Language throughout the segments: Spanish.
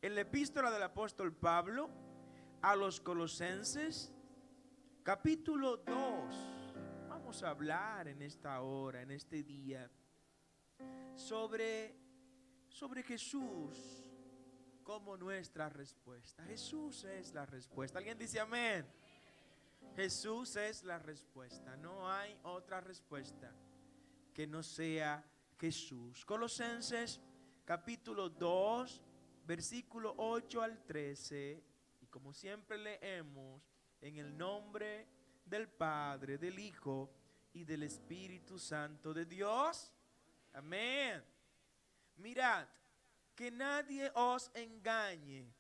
en la epístola del apóstol Pablo a los Colosenses, capítulo 2. Vamos a hablar en esta hora, en este día, sobre Jesús como nuestra respuesta. Jesús es la respuesta. ¿Alguien dice amén? Jesús es la respuesta. No hay otra respuesta que no sea Jesús. Colosenses capítulo 2, versículo 8 al 13. Y como siempre leemos, en el nombre del Padre, del Hijo y del Espíritu Santo de Dios. Amén. Mirad, que nadie os engañe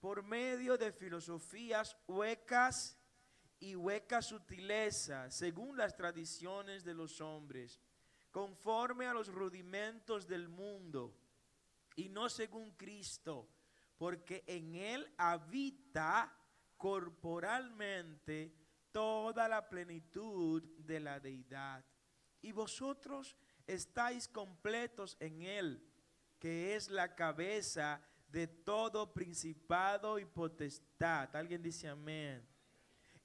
por medio de filosofías huecas y huecas sutilezas, según las tradiciones de los hombres, conforme a los rudimentos del mundo, y no según Cristo, porque en Él habita corporalmente toda la plenitud de la deidad. Y vosotros estáis completos en Él, que es la cabeza de todo principado y potestad. Alguien dice amén.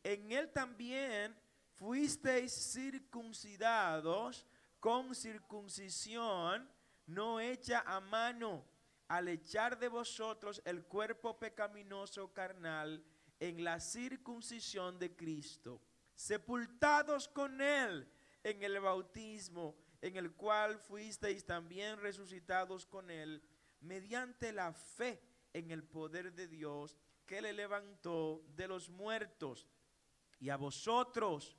En Él también fuisteis circuncidados con circuncisión no hecha a mano, al echar de vosotros el cuerpo pecaminoso carnal en la circuncisión de Cristo, sepultados con Él en el bautismo, en el cual fuisteis también resucitados con Él, mediante la fe en el poder de Dios que le levantó de los muertos. Y a vosotros,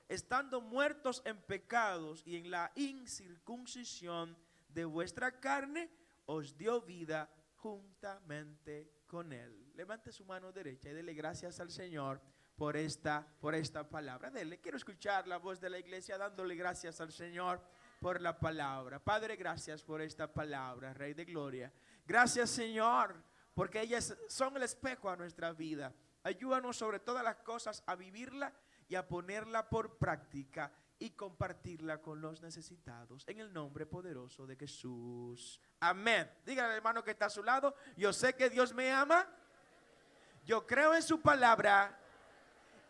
estando muertos en pecados y en la incircuncisión de vuestra carne, os dio vida juntamente con Él. Levante su mano derecha y dele gracias al Señor por esta palabra. Quiero escuchar la voz de la iglesia dándole gracias al Señor por la palabra. Padre, gracias por esta palabra, Rey de Gloria. Gracias, Señor, porque ellas son el espejo a nuestra vida. Ayúdanos sobre todas las cosas a vivirla y a ponerla por práctica y compartirla con los necesitados. En el nombre poderoso de Jesús. Amén. Dígale al hermano que está a su lado: yo sé que Dios me ama, yo creo en su palabra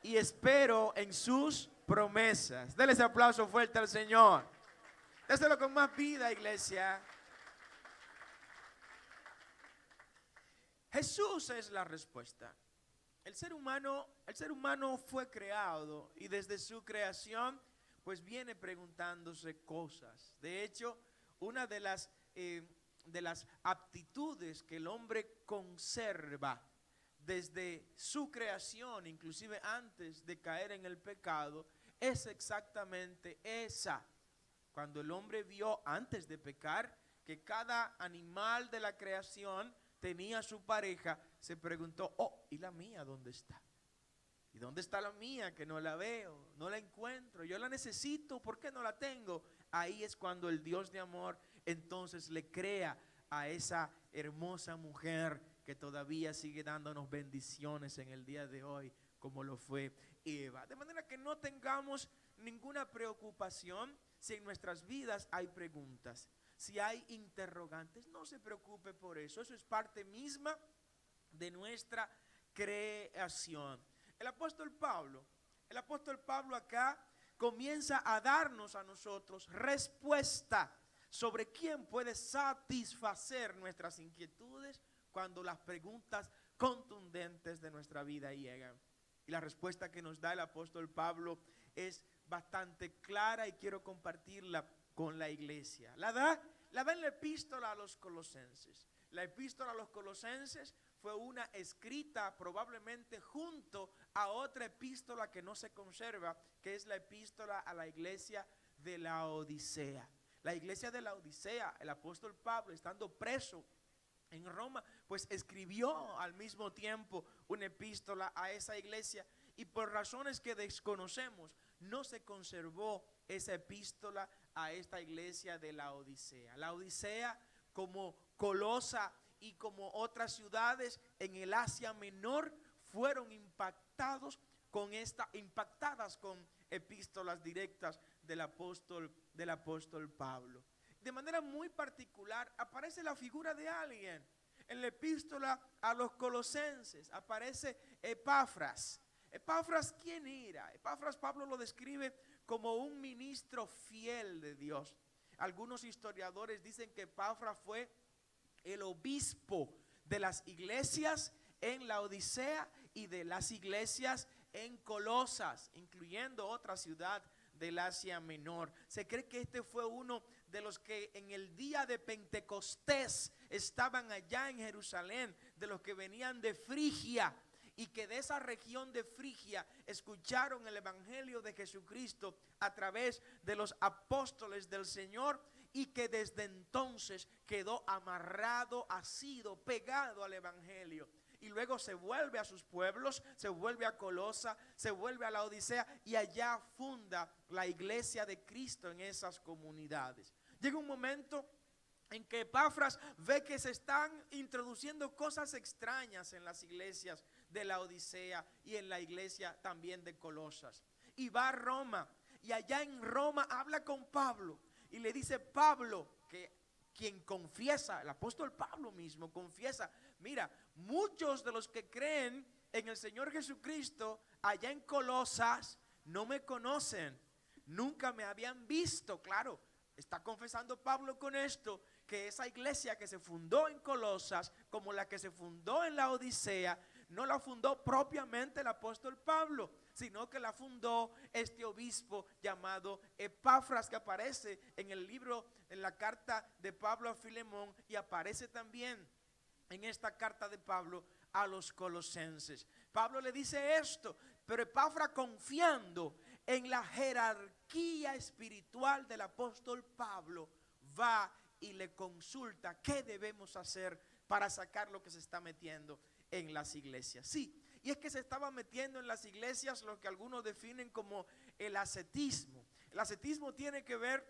y espero en sus promesas. Denle ese aplauso fuerte al Señor. Déselo con más vida, iglesia. Jesús es la respuesta. El ser humano fue creado y desde su creación pues viene preguntándose cosas. De hecho, una de las aptitudes que el hombre conserva desde su creación, inclusive antes de caer en el pecado, es exactamente esa. Cuando el hombre vio antes de pecar que cada animal de la creación tenía su pareja, se preguntó: oh, ¿y la mía dónde está? ¿Y dónde está la mía que no la veo, no la encuentro? Yo la necesito, ¿por qué no la tengo? Ahí es cuando el Dios de amor entonces le crea a esa hermosa mujer que todavía sigue dándonos bendiciones en el día de hoy, como lo fue Eva. De manera que no tengamos ninguna preocupación si en nuestras vidas hay preguntas, si hay interrogantes. No se preocupe por eso, eso es parte misma de nuestra creación. El apóstol Pablo acá comienza a darnos a nosotros respuesta sobre quién puede satisfacer nuestras inquietudes cuando las preguntas contundentes de nuestra vida llegan. Y la respuesta que nos da el apóstol Pablo es bastante clara y quiero compartirla con la iglesia. La da en la epístola a los Colosenses. La epístola a los Colosenses fue una escrita probablemente junto a otra epístola que no se conserva, que es la epístola a la iglesia de la Odisea. La iglesia de la Odisea, el apóstol Pablo, estando preso en Roma, pues escribió al mismo tiempo una epístola a esa iglesia, y por razones que desconocemos no se conservó esa epístola a esta iglesia de la Odisea. La Odisea, como Colosa y como otras ciudades en el Asia Menor, fueron impactadas con epístolas directas del apóstol Pablo. De manera muy particular aparece la figura de alguien en la epístola a los Colosenses aparece Epafras. Epafras, ¿quién era? Epafras, Pablo lo describe como un ministro fiel de Dios. Algunos historiadores dicen que Epafras fue el obispo de las iglesias en la Odisea y de las iglesias en Colosas, incluyendo otra ciudad del Asia Menor. Se cree que este fue uno de los que en el día de Pentecostés estaban allá en Jerusalén, de los que venían de Frigia, y que de esa región de Frigia escucharon el evangelio de Jesucristo a través de los apóstoles del Señor, y que desde entonces quedó amarrado, asido, pegado al evangelio. Y luego se vuelve a sus pueblos, se vuelve a Colosa, se vuelve a la Odisea, y allá funda la iglesia de Cristo en esas comunidades. Llega un momento en que Epafras ve que se están introduciendo cosas extrañas en las iglesias de la Odisea y en la iglesia también de Colosas. Y va a Roma, y allá en Roma habla con Pablo y le dice: Pablo, que quien confiesa, el apóstol Pablo mismo confiesa: mira, muchos de los que creen en el Señor Jesucristo allá en Colosas no me conocen, nunca me habían visto. Claro, está confesando Pablo con esto que esa iglesia que se fundó en Colosas, como la que se fundó en la Odisea, no la fundó propiamente el apóstol Pablo, sino que la fundó este obispo llamado Epafras, que aparece en el libro, en la carta de Pablo a Filemón, y aparece también en esta carta de Pablo a los colosenses. Pablo le dice esto, pero Epafras, confiando en la jerarquía espiritual del apóstol Pablo, va y le consulta qué debemos hacer para sacar lo que se está metiendo en las iglesias. Sí, y es que se estaba metiendo en las iglesias lo que algunos definen como el ascetismo. El ascetismo tiene que ver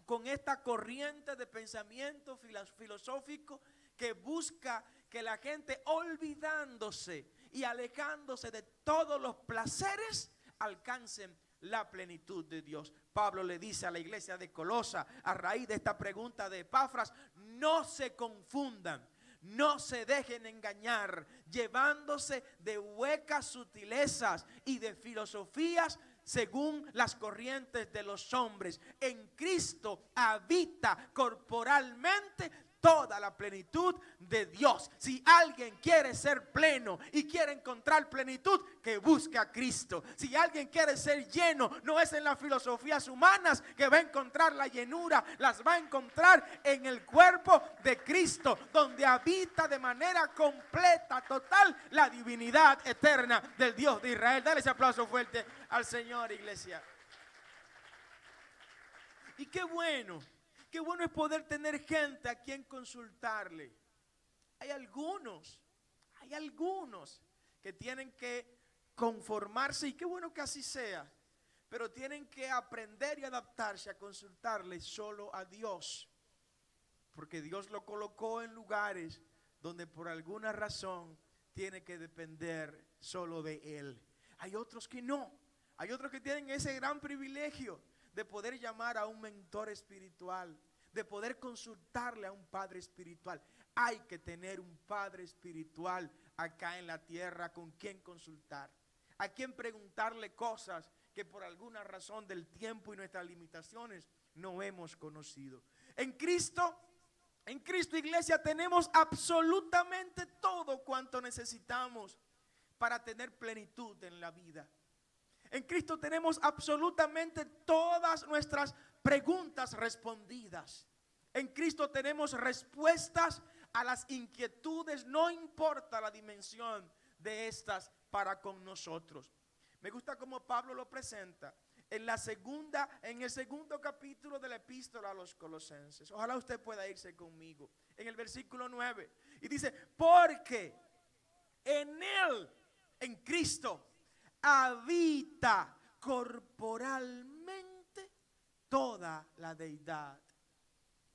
con esta corriente de pensamiento filosófico que busca que la gente, olvidándose y alejándose de todos los placeres, alcancen la plenitud de Dios. Pablo le dice a la iglesia de Colosa, a raíz de esta pregunta de Epafras: no se confundan, no se dejen engañar, llevándose de huecas sutilezas y de filosofías según las corrientes de los hombres. En Cristo habita corporalmente toda la plenitud de Dios. Si alguien quiere ser pleno y quiere encontrar plenitud, que busque a Cristo. Si alguien quiere ser lleno, no es en las filosofías humanas que va a encontrar la llenura, las va a encontrar en el cuerpo de Cristo, donde habita de manera completa, total, la divinidad eterna del Dios de Israel. Dale ese aplauso fuerte al Señor, iglesia. Y qué bueno es poder tener gente a quien consultarle. Hay algunos que tienen que conformarse, y qué bueno que así sea, pero tienen que aprender y adaptarse a consultarle solo a Dios, porque Dios lo colocó en lugares donde por alguna razón tiene que depender solo de Él. Hay otros que no, hay otros que tienen ese gran privilegio de poder llamar a un mentor espiritual, de poder consultarle a un padre espiritual. Hay que tener un padre espiritual acá en la tierra con quien consultar, a quien preguntarle cosas que por alguna razón del tiempo y nuestras limitaciones no hemos conocido. En Cristo, iglesia, tenemos absolutamente todo cuanto necesitamos para tener plenitud en la vida. En Cristo tenemos absolutamente todas nuestras preguntas respondidas. En Cristo tenemos respuestas a las inquietudes, no importa la dimensión de estas para con nosotros. Me gusta cómo Pablo lo presenta en el segundo capítulo de la epístola a los Colosenses. Ojalá usted pueda irse conmigo en el versículo 9. Y dice: porque en Él, en Cristo, habita corporalmente toda la deidad.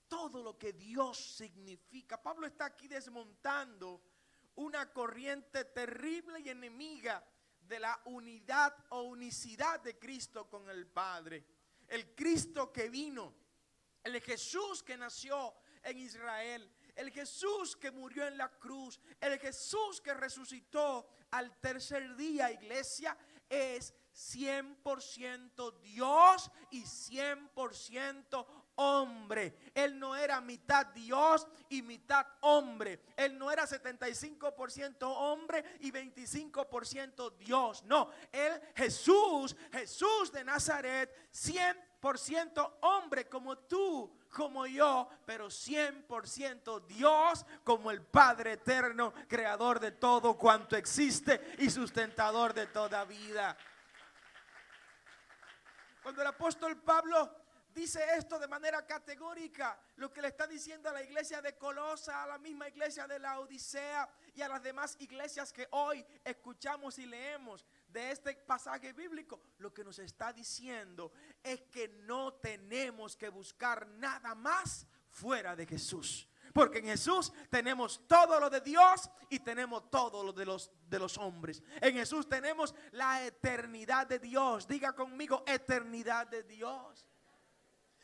Todo lo que Dios significa. Pablo está aquí desmontando una corriente terrible y enemiga de la unidad o unicidad de Cristo con el Padre. El Cristo que vino, el Jesús que nació en Israel, El Jesús que murió en la cruz, el Jesús que resucitó al tercer día, iglesia, es 100% Dios y 100% hombre. Él no era mitad Dios y mitad hombre. Él no era 75% hombre y 25% Dios. No, él, Jesús de Nazaret, 100% hombre como tú, como yo, pero 100% Dios como el Padre eterno, creador de todo cuanto existe y sustentador de toda vida. Cuando el apóstol Pablo dice esto de manera categórica, lo que le está diciendo a la iglesia de Colosa, a la misma iglesia de la Odisea y a las demás iglesias que hoy escuchamos y leemos de este pasaje bíblico, lo que nos está diciendo es que no tenemos que buscar nada más fuera de Jesús. Porque en Jesús tenemos todo lo de Dios y tenemos todo lo de los hombres. En Jesús tenemos la eternidad de Dios. Diga conmigo, eternidad de Dios.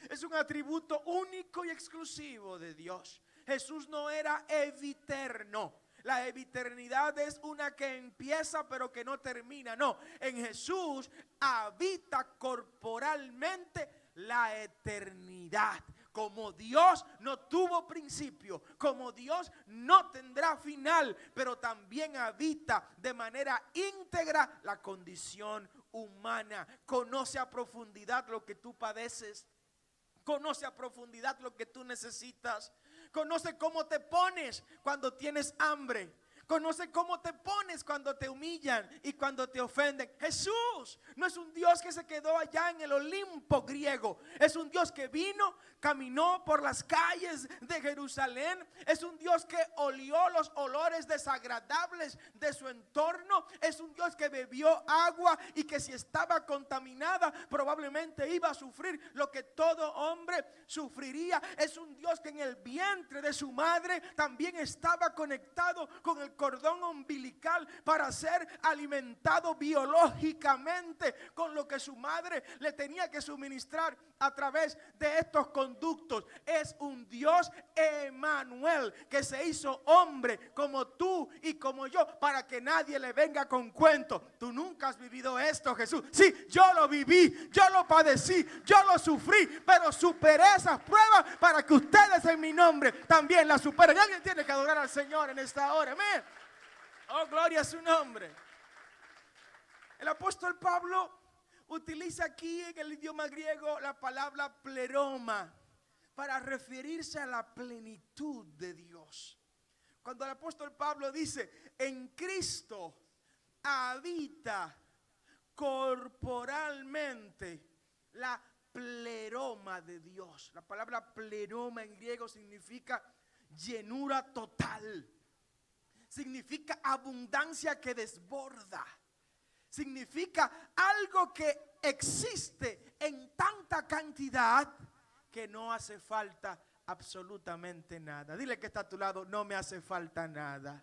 Es un atributo único y exclusivo de Dios. Jesús no era eviterno. La eviternidad es una que empieza pero que no termina. No, en Jesús habita corporalmente la eternidad. Como Dios no tuvo principio, como Dios no tendrá final, pero también habita de manera íntegra la condición humana. Conoce a profundidad lo que tú padeces. Conoce a profundidad lo que tú necesitas. Conoce cómo te pones cuando tienes hambre. Conoce cómo te pones cuando te humillan y cuando te ofenden. Jesús no es un Dios que se quedó allá en el Olimpo griego. Es un Dios que vino, caminó por las calles de Jerusalén. Es un Dios que olió los olores desagradables de su entorno. Es un Dios que bebió agua y que si estaba contaminada probablemente iba a sufrir lo que todo hombre sufriría. Es un Dios que en el vientre de su madre también estaba conectado con el cordón umbilical para ser alimentado biológicamente con lo que su madre le tenía que suministrar a través de estos conductos. Es un Dios Emmanuel que se hizo hombre como tú y como yo para que nadie le venga con cuento. Tú nunca has vivido esto, Jesús. Sí, yo lo viví, yo lo padecí, yo lo sufrí, pero superé esas pruebas para que ustedes en mi nombre también las superen. Y alguien tiene que adorar al Señor en esta hora. Amén. Oh, gloria a su nombre. El apóstol Pablo utiliza aquí en el idioma griego la palabra pleroma para referirse a la plenitud de Dios. Cuando el apóstol Pablo dice, en Cristo habita corporalmente la pleroma de Dios. La palabra pleroma en griego significa llenura total. Significa abundancia que desborda. Significa algo que existe en tanta cantidad que no hace falta absolutamente nada. Dile que está a tu lado, no me hace falta nada.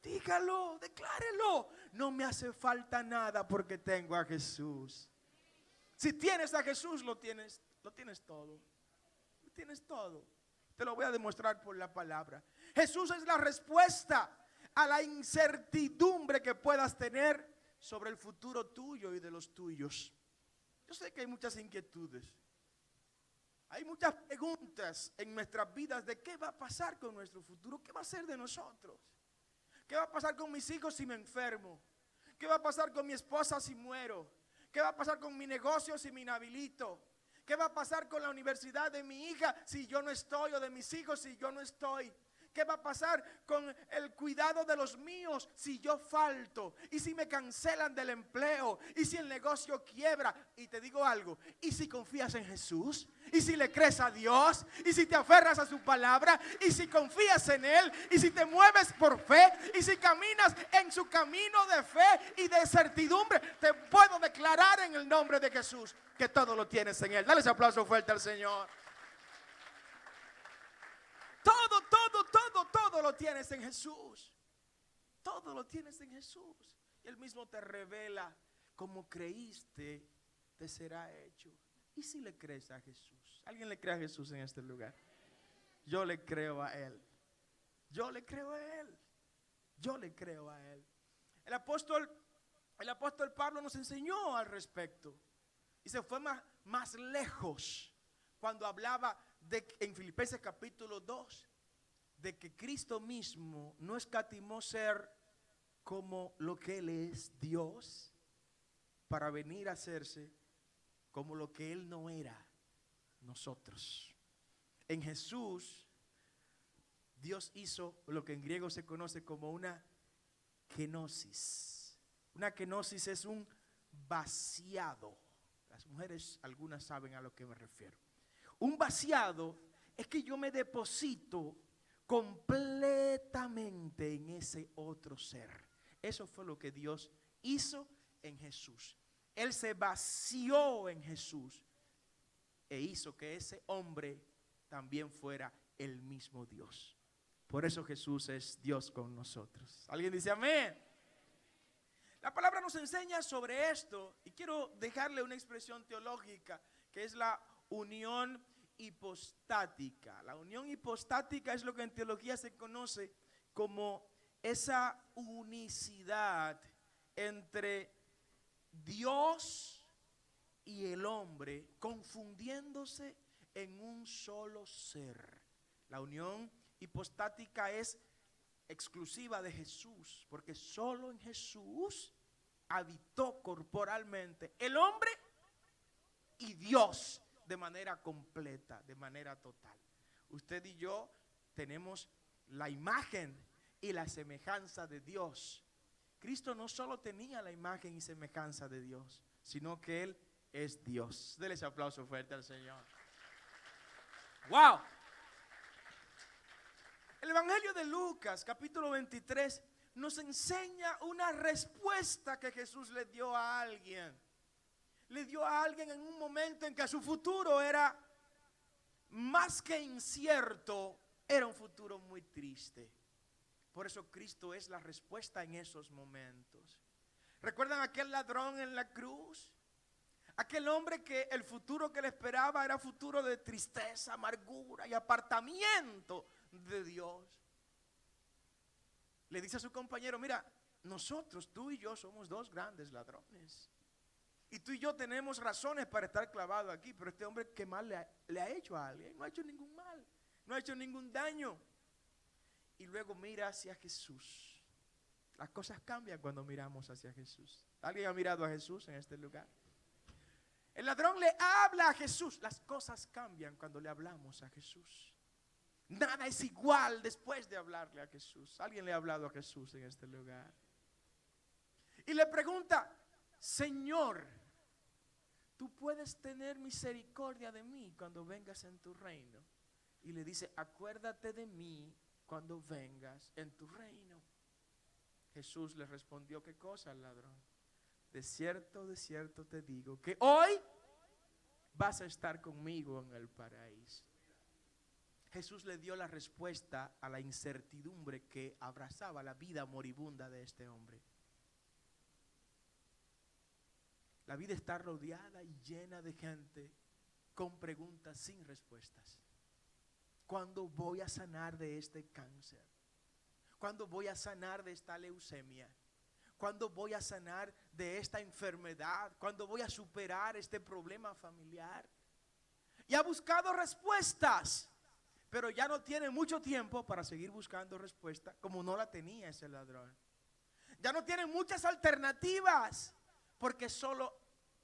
Dígalo, declárelo. No me hace falta nada porque tengo a Jesús. Si tienes a Jesús, lo tienes todo. Lo tienes todo. Te lo voy a demostrar por la palabra. Jesús es la respuesta a la incertidumbre que puedas tener sobre el futuro tuyo y de los tuyos. Yo sé que hay muchas inquietudes. Hay muchas preguntas en nuestras vidas de qué va a pasar con nuestro futuro, qué va a ser de nosotros. ¿Qué va a pasar con mis hijos si me enfermo? ¿Qué va a pasar con mi esposa si muero? ¿Qué va a pasar con mi negocio si me inhabilito? ¿Qué va a pasar con la universidad de mi hija si yo no estoy? O de mis hijos si yo no estoy. ¿Qué va a pasar con el cuidado de los míos si yo falto? ¿Y si me cancelan del empleo? ¿Y si el negocio quiebra? Y te digo algo, ¿y si confías en Jesús? ¿Y si le crees a Dios? ¿Y si te aferras a su palabra? ¿Y si confías en Él? ¿Y si te mueves por fe? ¿Y si caminas en su camino de fe y de certidumbre? Te puedo declarar en el nombre de Jesús que todo lo tienes en Él. Dale ese aplauso fuerte al Señor. Todo lo tienes en Jesús. Todo lo tienes en Jesús. Y Él mismo te revela, como creíste, te será hecho. ¿Y si le crees a Jesús? ¿Alguien le cree a Jesús en este lugar? yo le creo a Él. Yo le creo a Él. Yo le creo a Él. El apóstol Pablo nos enseñó al respecto. Y se fue más lejos cuando hablaba en Filipenses capítulo 2, de que Cristo mismo no escatimó ser como lo que Él es, Dios, para venir a hacerse como lo que Él no era, nosotros. En Jesús, Dios hizo lo que en griego se conoce como una kenosis. Una kenosis es un vaciado. Las mujeres, algunas saben a lo que me refiero. Un vaciado es que yo me deposito completamente en ese otro ser. Eso fue lo que Dios hizo en Jesús. Él se vació en Jesús e hizo que ese hombre también fuera el mismo Dios. Por eso Jesús es Dios con nosotros. ¿Alguien dice amén? La palabra nos enseña sobre esto y quiero dejarle una expresión teológica que es la unión hipostática. La unión hipostática es lo que en teología se conoce como esa unicidad entre Dios y el hombre confundiéndose en un solo ser. La unión hipostática es exclusiva de Jesús, porque solo en Jesús habitó corporalmente el hombre y Dios de manera completa, de manera total. Usted y yo tenemos la imagen y la semejanza de Dios. Cristo no solo tenía la imagen y semejanza de Dios, sino que Él es Dios. Dele ese aplauso fuerte al Señor. ¡Wow! El Evangelio de Lucas, capítulo 23, nos enseña una respuesta que Jesús le dio a alguien. Le dio a alguien en un momento en que su futuro era más que incierto, era un futuro muy triste. Por eso Cristo es la respuesta en esos momentos. ¿Recuerdan aquel ladrón en la cruz? Aquel hombre que el futuro que le esperaba era futuro de tristeza, amargura y apartamiento de Dios. Le dice a su compañero, mira, nosotros, tú y yo somos dos grandes ladrones. Y tú y yo tenemos razones para estar clavados aquí, pero este hombre, ¿qué mal le ha hecho a alguien? No ha hecho ningún mal, no ha hecho ningún daño. Y luego mira hacia Jesús. Las cosas cambian cuando miramos hacia Jesús. ¿Alguien ha mirado a Jesús en este lugar? El ladrón le habla a Jesús. Las cosas cambian cuando le hablamos a Jesús. Nada es igual después de hablarle a Jesús. ¿Alguien le ha hablado a Jesús en este lugar? Y le pregunta, Señor, ¿tú puedes tener misericordia de mí cuando vengas en tu reino? Y le dice, acuérdate de mí cuando vengas en tu reino. Jesús le respondió, ¿qué cosa al ladrón? De cierto te digo que hoy vas a estar conmigo en el paraíso. Jesús le dio la respuesta a la incertidumbre que abrazaba la vida moribunda de este hombre. La vida está rodeada y llena de gente con preguntas sin respuestas. ¿Cuándo voy a sanar de este cáncer? ¿Cuándo voy a sanar de esta leucemia? ¿Cuándo voy a sanar de esta enfermedad? ¿Cuándo voy a superar este problema familiar? Y ha buscado respuestas, pero ya no tiene mucho tiempo para seguir buscando respuestas como no la tenía ese ladrón. Ya no tiene muchas alternativas porque solo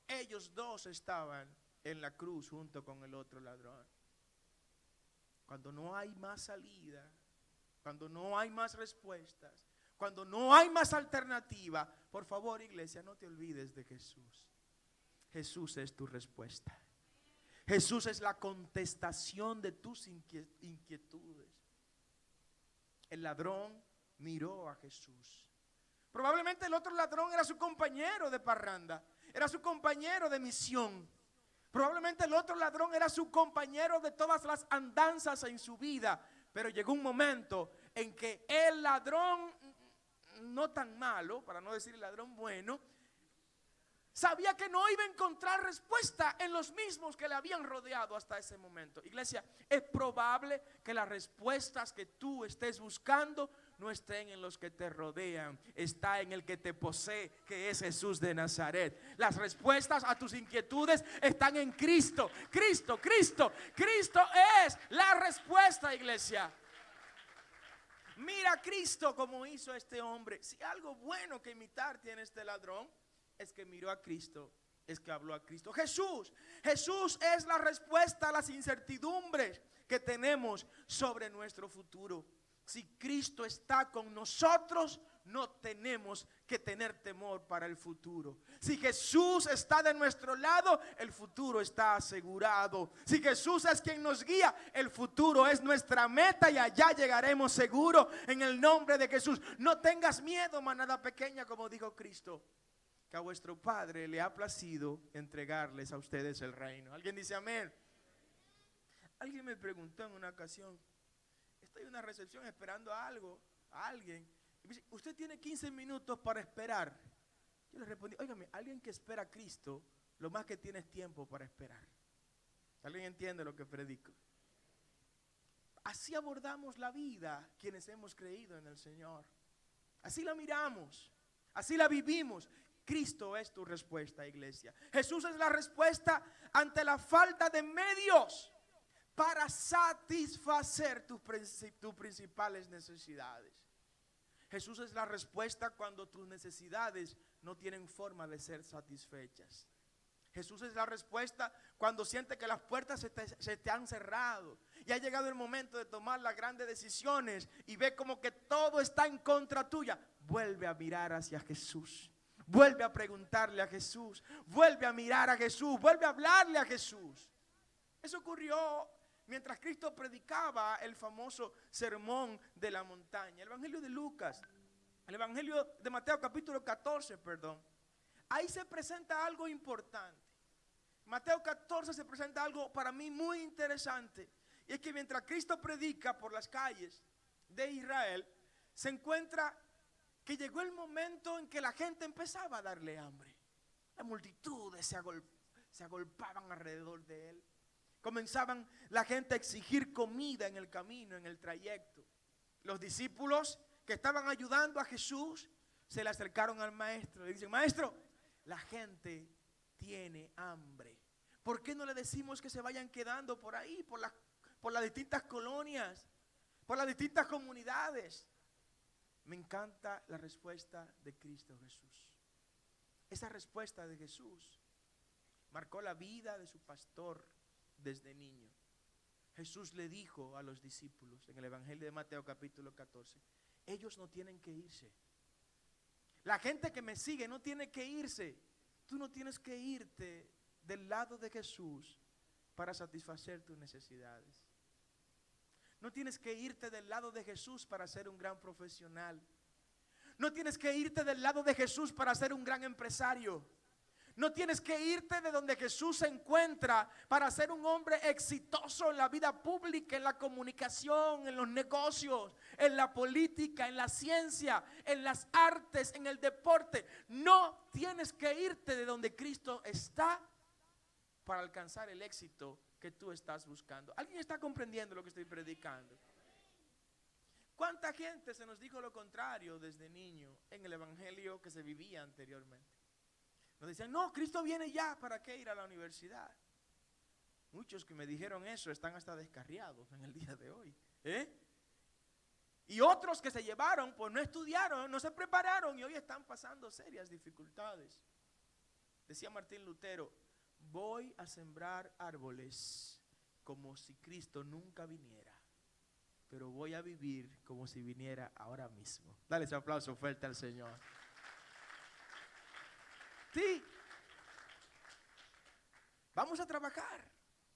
ellos dos estaban en la cruz junto con el otro ladrón. Cuando no hay más salida, cuando no hay más respuestas, cuando no hay más alternativa, por favor, iglesia, no te olvides de Jesús. Jesús es tu respuesta. Jesús es la contestación de tus inquietudes. El ladrón miró a Jesús. Probablemente el otro ladrón era su compañero de parranda, era su compañero de misión. Probablemente el otro ladrón era su compañero de todas las andanzas en su vida. Pero llegó un momento en que el ladrón, no tan malo, para no decir el ladrón bueno, sabía que no iba a encontrar respuesta en los mismos que le habían rodeado hasta ese momento. Iglesia, es probable que las respuestas que tú estés buscando no estén en los que te rodean, está en el que te posee, que es Jesús de Nazaret. Las respuestas a tus inquietudes están en Cristo. Cristo es la respuesta, iglesia. Mira a Cristo como hizo este hombre. Si algo bueno que imitar tiene este ladrón, es que miró a Cristo, es que habló a Cristo. Jesús es la respuesta a las incertidumbres que tenemos sobre nuestro futuro. Si Cristo está con nosotros, no tenemos que tener temor para el futuro. Si Jesús está de nuestro lado, el futuro está asegurado. Si Jesús es quien nos guía, el futuro es nuestra meta y allá llegaremos seguro en el nombre de Jesús. No tengas miedo, manada pequeña, como dijo Cristo, que a vuestro Padre le ha placido entregarles a ustedes el reino. ¿Alguien dice amén? Alguien me preguntó en una ocasión, estoy en una recepción esperando a alguien, y me dice, usted tiene 15 minutos para esperar. Yo le respondí, óigame, alguien que espera a Cristo, lo más que tiene es tiempo para esperar. ¿Alguien entiende lo que predico? Así abordamos la vida quienes hemos creído en el Señor. Así la miramos, así la vivimos. Cristo es tu respuesta, iglesia. Jesús es la respuesta ante la falta de medios para satisfacer tus principales necesidades. Jesús es la respuesta cuando tus necesidades no tienen forma de ser satisfechas. Jesús es la respuesta cuando sientes que las puertas se te han cerrado y ha llegado el momento de tomar las grandes decisiones y ve como que todo está en contra tuya. Vuelve a mirar hacia Jesús. Vuelve a preguntarle a Jesús, vuelve a mirar a Jesús, vuelve a hablarle a Jesús. Eso ocurrió mientras Cristo predicaba el famoso sermón de la montaña. El evangelio de Lucas, el evangelio de Mateo capítulo 14, ahí se presenta algo importante. Mateo 14 se presenta algo para mí muy interesante. Y es que mientras Cristo predica por las calles de Israel, se encuentra que llegó el momento en que la gente empezaba a darle hambre. Las multitudes se agolpaban alrededor de él. Comenzaban la gente a exigir comida en el camino, en el trayecto. Los discípulos que estaban ayudando a Jesús se le acercaron al maestro. Le dicen, maestro, la gente tiene hambre. ¿Por qué no le decimos que se vayan quedando por ahí, por las distintas colonias, por las distintas comunidades? Me encanta la respuesta de Cristo Jesús. Esa respuesta de Jesús marcó la vida de su pastor desde niño. Jesús le dijo a los discípulos en el evangelio de Mateo capítulo 14, ellos no tienen que irse. La gente que me sigue no tiene que irse. Tú no tienes que irte del lado de Jesús para satisfacer tus necesidades. No tienes que irte del lado de Jesús para ser un gran profesional. No tienes que irte del lado de Jesús para ser un gran empresario. No tienes que irte de donde Jesús se encuentra para ser un hombre exitoso en la vida pública, en la comunicación, en los negocios, en la política, en la ciencia, en las artes, en el deporte. No tienes que irte de donde Cristo está para alcanzar el éxito que tú estás buscando. ¿Alguien está comprendiendo lo que estoy predicando? ¿Cuánta gente se nos dijo lo contrario desde niño en el evangelio que se vivía anteriormente? Nos decían, no, Cristo viene ya, ¿para qué ir a la universidad? Muchos que me dijeron eso están hasta descarriados en el día de hoy. Y otros que se llevaron, pues no estudiaron, no se prepararon y hoy están pasando serias dificultades. Decía Martín Lutero, voy a sembrar árboles como si Cristo nunca viniera, pero voy a vivir como si viniera ahora mismo. Dale ese aplauso fuerte al Señor. Sí, vamos a trabajar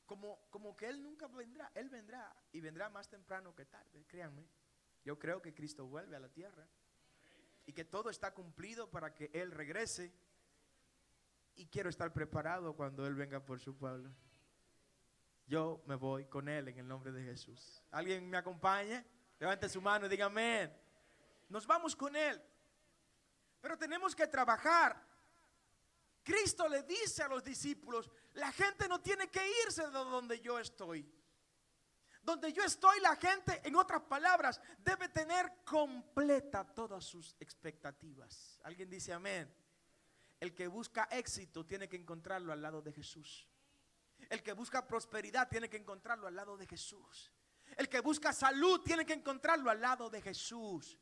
como que Él nunca vendrá. Él vendrá y vendrá más temprano que tarde, créanme. Yo creo que Cristo vuelve a la tierra y que todo está cumplido para que Él regrese. Y quiero estar preparado cuando Él venga por su pueblo. Yo me voy con Él en el nombre de Jesús. ¿Alguien me acompaña? Levante su mano y diga amén. Nos vamos con Él. Pero tenemos que trabajar. Cristo le dice a los discípulos, la gente no tiene que irse de donde yo estoy. Donde yo estoy, la gente, en otras palabras, debe tener completa todas sus expectativas. ¿Alguien dice amén? El que busca éxito tiene que encontrarlo al lado de Jesús. El que busca prosperidad tiene que encontrarlo al lado de Jesús. El que busca salud tiene que encontrarlo al lado de Jesús.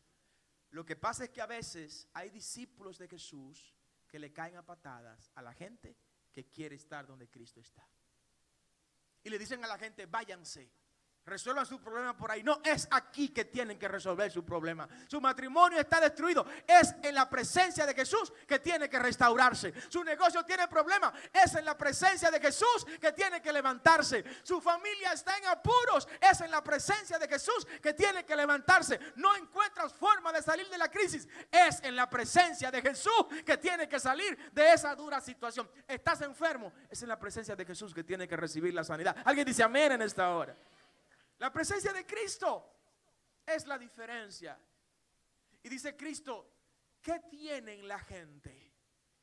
Lo que pasa es que a veces hay discípulos de Jesús que le caen a patadas a la gente que quiere estar donde Cristo está. Y le dicen a la gente, váyanse, resuelvan su problema por ahí. No, es aquí que tienen que resolver su problema. Su matrimonio está destruido. Es en la presencia de Jesús que tiene que restaurarse. Su negocio tiene problemas. Es en la presencia de Jesús que tiene que levantarse. Su familia está en apuros. Es en la presencia de Jesús que tiene que levantarse. No encuentras forma de salir de la crisis. Es en la presencia de Jesús que tiene que salir de esa dura situación. Estás enfermo. Es en la presencia de Jesús que tiene que recibir la sanidad. Alguien dice amén en esta hora. La presencia de Cristo es la diferencia. Y dice Cristo, ¿qué tienen la gente?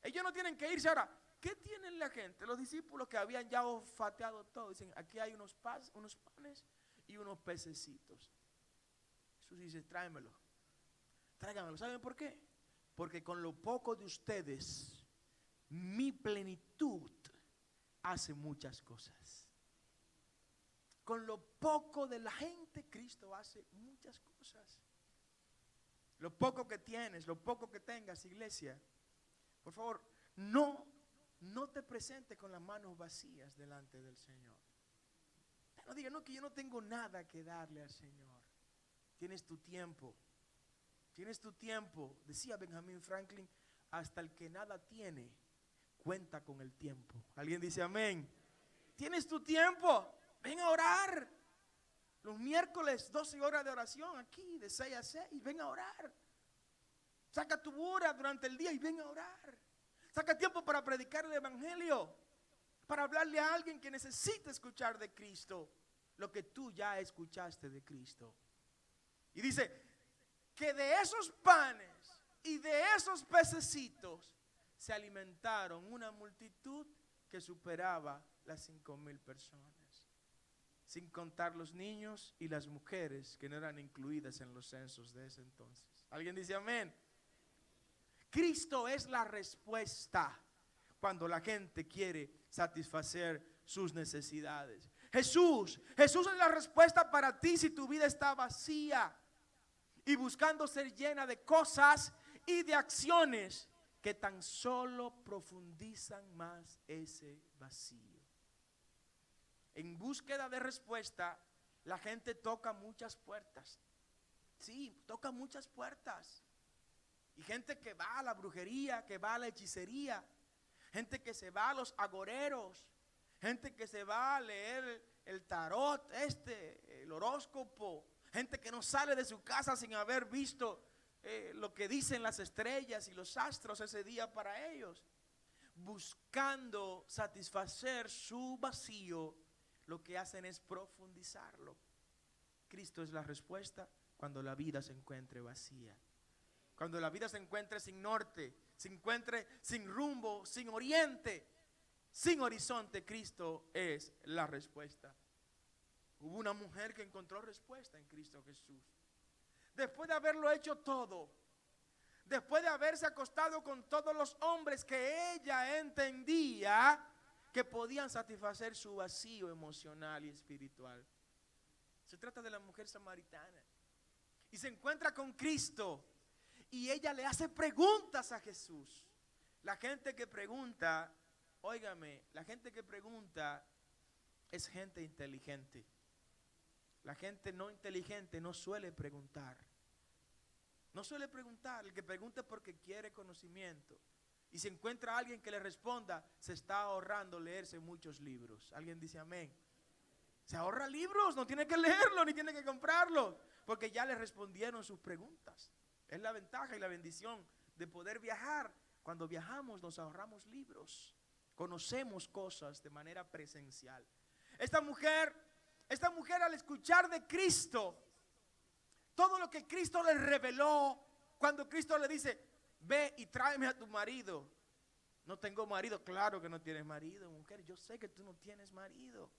Ellos no tienen que irse ahora. ¿Qué tienen la gente? Los discípulos que habían ya olfateado todo, dicen, aquí hay unos panes y unos pececitos. Jesús dice, tráemelo. Tráigamelo. ¿Saben por qué? Porque con lo poco de ustedes, mi plenitud hace muchas cosas. Con lo poco de la gente, Cristo hace muchas cosas. Lo poco que tienes, lo poco que tengas, iglesia, por favor, no te presentes con las manos vacías delante del Señor. No digas, no, que yo no tengo nada que darle al Señor. Tienes tu tiempo. Tienes tu tiempo. Decía Benjamin Franklin, hasta el que nada tiene, cuenta con el tiempo. ¿Alguien dice amén? Tienes tu tiempo. Ven a orar. Los miércoles 12 horas de oración aquí de 6 a 6. Ven a orar. Saca tu hora durante el día y ven a orar. Saca tiempo para predicar el evangelio. Para hablarle a alguien que necesita escuchar de Cristo lo que tú ya escuchaste de Cristo. Y dice que de esos panes y de esos pececitos se alimentaron una multitud que superaba las 5,000 personas. Sin contar los niños y las mujeres que no eran incluidas en los censos de ese entonces. ¿Alguien dice amén? Cristo es la respuesta cuando la gente quiere satisfacer sus necesidades. Jesús es la respuesta para ti si tu vida está vacía y buscando ser llena de cosas y de acciones que tan solo profundizan más ese vacío. En búsqueda de respuesta, la gente toca muchas puertas. Sí, toca muchas puertas. Y gente que va a la brujería, que va a la hechicería, gente que se va a los agoreros, gente que se va a leer el tarot, el horóscopo, gente que no sale de su casa sin haber visto lo que dicen las estrellas y los astros ese día para ellos, buscando satisfacer su vacío. Lo que hacen es profundizarlo. Cristo es la respuesta cuando la vida se encuentre vacía. Cuando la vida se encuentre sin norte, se encuentre sin rumbo, sin oriente, sin horizonte, Cristo es la respuesta. Hubo una mujer que encontró respuesta en Cristo Jesús. Después de haberlo hecho todo, después de haberse acostado con todos los hombres que ella entendía que podían satisfacer su vacío emocional y espiritual. Se trata de la mujer samaritana. Y se encuentra con Cristo. Y ella le hace preguntas a Jesús. La gente que pregunta, óigame, la gente que pregunta es gente inteligente. La gente no inteligente no suele preguntar. No suele preguntar. El que pregunta es porque quiere conocimiento. Y si encuentra a alguien que le responda, se está ahorrando leerse muchos libros. ¿Alguien dice amén? Se ahorra libros, no tiene que leerlo ni tiene que comprarlo, porque ya le respondieron sus preguntas. Es la ventaja y la bendición de poder viajar. Cuando viajamos nos ahorramos libros, conocemos cosas de manera presencial. Esta mujer al escuchar de Cristo, todo lo que Cristo le reveló, cuando Cristo le dice, ve y tráeme a tu marido. No tengo marido. Claro que no tienes marido, mujer. Yo sé que tú no tienes marido.